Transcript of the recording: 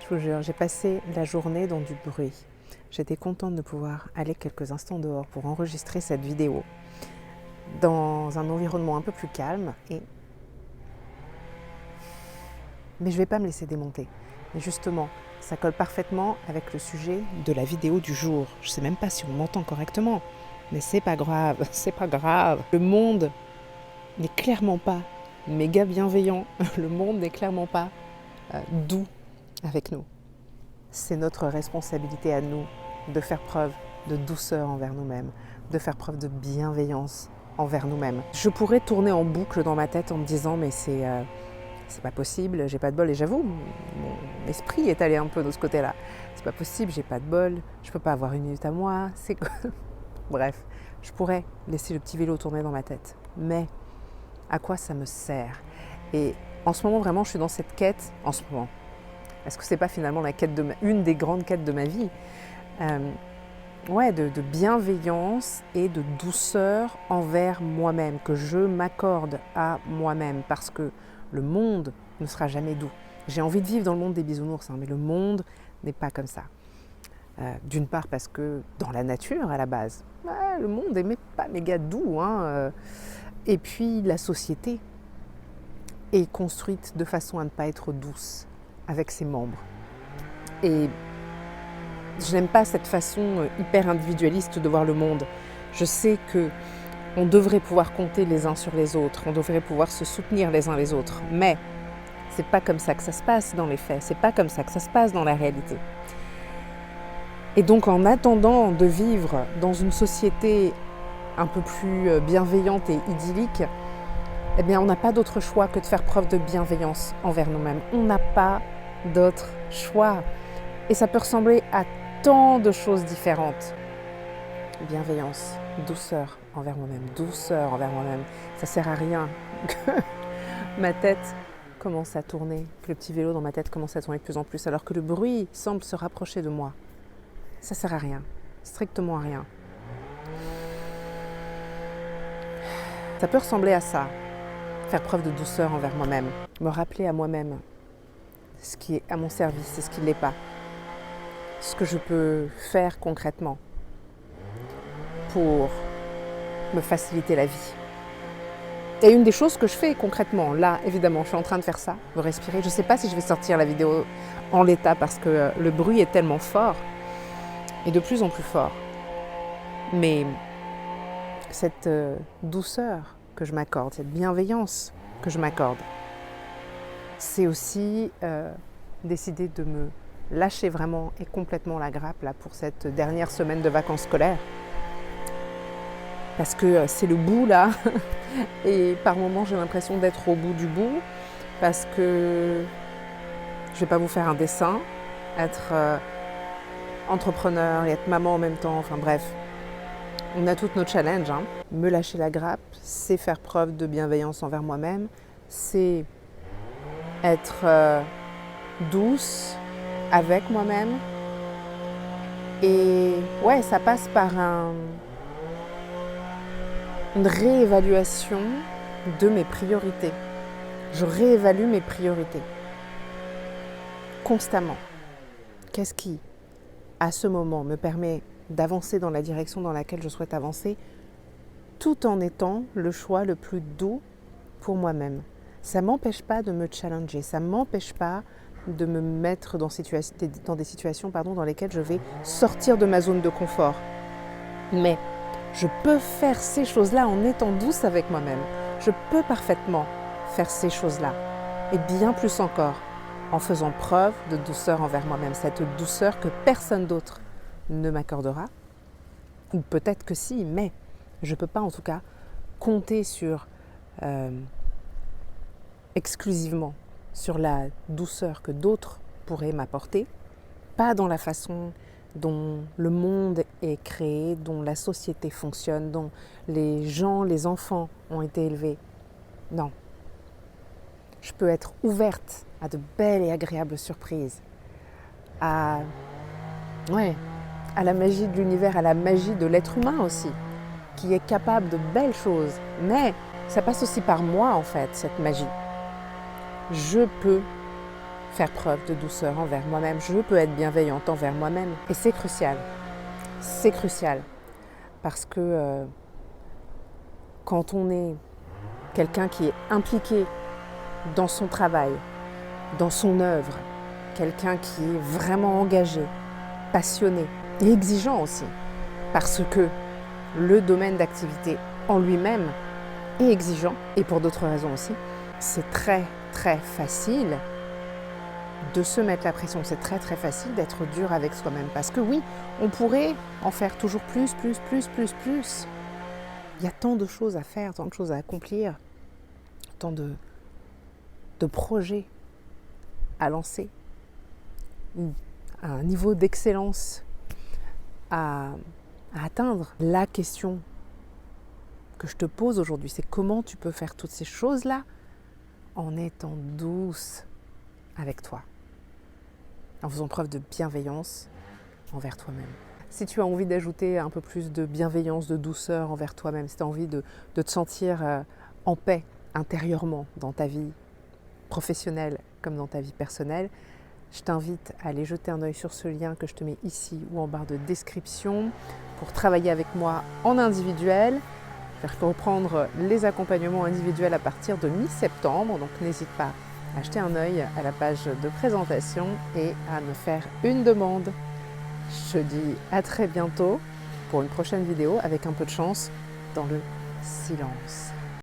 Je vous jure, j'ai passé la journée dans du bruit. J'étais contente de pouvoir aller quelques instants dehors pour enregistrer cette vidéo dans un environnement un peu plus calme. Mais je ne vais pas me laisser démonter. Mais justement, ça colle parfaitement avec le sujet de la vidéo du jour. Je ne sais même pas si on m'entend correctement, mais c'est pas grave, c'est pas grave. Le monde n'est clairement pas méga bienveillant. Le monde n'est clairement pas doux avec nous. C'est notre responsabilité à nous de faire preuve de douceur envers nous-mêmes, de faire preuve de bienveillance envers nous-mêmes. Je pourrais tourner en boucle dans ma tête en me disant mais c'est pas possible, j'ai pas de bol. Et j'avoue, mon esprit est allé un peu de ce côté-là. C'est pas possible, j'ai pas de bol, je peux pas avoir une minute à moi. C'est quoi? Bref, je pourrais laisser le petit vélo tourner dans ma tête. Mais à quoi ça me sert? Et en ce moment, vraiment, je suis dans cette quête. En ce moment, est-ce que c'est pas finalement une des grandes quêtes de ma vie? De bienveillance et de douceur envers moi-même, que je m'accorde à moi-même, parce que le monde ne sera jamais doux. J'ai envie de vivre dans le monde des bisounours, mais le monde n'est pas comme ça. D'une part parce que dans la nature, à la base, le monde n'est pas méga doux. Et puis la société est construite de façon à ne pas être douce avec ses membres. Et je n'aime pas cette façon hyper individualiste de voir le monde. Je sais qu'on devrait pouvoir compter les uns sur les autres, on devrait pouvoir se soutenir les uns les autres, mais c'est pas comme ça que ça se passe dans les faits, c'est pas comme ça que ça se passe dans la réalité. Et donc en attendant de vivre dans une société un peu plus bienveillante et idyllique, eh bien on n'a pas d'autre choix que de faire preuve de bienveillance envers nous-mêmes. On n'a pas d'autre choix. Et ça peut ressembler à tant de choses différentes. Bienveillance, douceur envers moi-même, douceur envers moi-même. Ça sert à rien que ma tête commence à tourner, que le petit vélo dans ma tête commence à tourner de plus en plus, alors que le bruit semble se rapprocher de moi. Ça sert à rien, strictement à rien. Ça peut ressembler à ça, faire preuve de douceur envers moi-même, me rappeler à moi-même ce qui est à mon service et ce qui ne l'est pas. Ce que je peux faire concrètement pour me faciliter la vie. Et une des choses que je fais concrètement, là évidemment je suis en train de faire ça, de respirer. Je ne sais pas si je vais sortir la vidéo en l'état parce que le bruit est tellement fort et de plus en plus fort. Mais cette douceur que je m'accorde, cette bienveillance que je m'accorde, c'est aussi décider de me lâcher vraiment et complètement la grappe là, pour cette dernière semaine de vacances scolaires. Parce que c'est le bout là, et par moments j'ai l'impression d'être au bout du bout, parce que je ne vais pas vous faire un dessin, être entrepreneur et être maman en même temps, enfin bref, on a tous nos challenges. Me lâcher la grappe, c'est faire preuve de bienveillance envers moi-même, c'est être douce avec moi-même. Et ouais, ça passe par une réévaluation de mes priorités. Je réévalue mes priorités constamment. Qu'est-ce qui, à ce moment, me permet d'avancer dans la direction dans laquelle je souhaite avancer, tout en étant le choix le plus doux pour moi-même. Ça ne m'empêche pas de me challenger, ça ne m'empêche pas de me mettre dans des situations dans lesquelles je vais sortir de ma zone de confort. Mais je peux faire ces choses-là en étant douce avec moi-même. Je peux parfaitement faire ces choses-là. Et bien plus encore, en faisant preuve de douceur envers moi-même. Cette douceur que personne d'autre ne m'accordera. Ou peut-être que si, mais je ne peux pas en tout cas compter exclusivement sur la douceur que d'autres pourraient m'apporter, pas dans la façon dont le monde est créé, dont la société fonctionne, dont les enfants ont été élevés. Non. Je peux être ouverte à de belles et agréables surprises, à la magie de l'univers, à la magie de l'être humain aussi, qui est capable de belles choses. Mais ça passe aussi par moi en fait, cette magie. Je peux faire preuve de douceur envers moi-même. Je peux être bienveillante envers moi-même. Et c'est crucial. C'est crucial. Parce que quand on est quelqu'un qui est impliqué dans son travail, dans son œuvre, quelqu'un qui est vraiment engagé, passionné et exigeant aussi, parce que le domaine d'activité en lui-même est exigeant, et pour d'autres raisons aussi, c'est très très facile de se mettre la pression, c'est très très facile d'être dur avec soi-même, parce que oui, on pourrait en faire toujours plus. Il y a tant de choses à faire, tant de choses à accomplir, tant de projets à lancer, un niveau d'excellence à atteindre. La question que je te pose aujourd'hui, c'est comment tu peux faire toutes ces choses-là en étant douce avec toi, en faisant preuve de bienveillance envers toi-même. Si tu as envie d'ajouter un peu plus de bienveillance, de douceur envers toi-même, si tu as envie de te sentir en paix intérieurement dans ta vie professionnelle comme dans ta vie personnelle, je t'invite à aller jeter un œil sur ce lien que je te mets ici ou en barre de description pour travailler avec moi en individuel. Je vais reprendre les accompagnements individuels à partir de mi-septembre, donc n'hésite pas à jeter un œil à la page de présentation et à me faire une demande. Je te dis à très bientôt pour une prochaine vidéo avec un peu de chance dans le silence.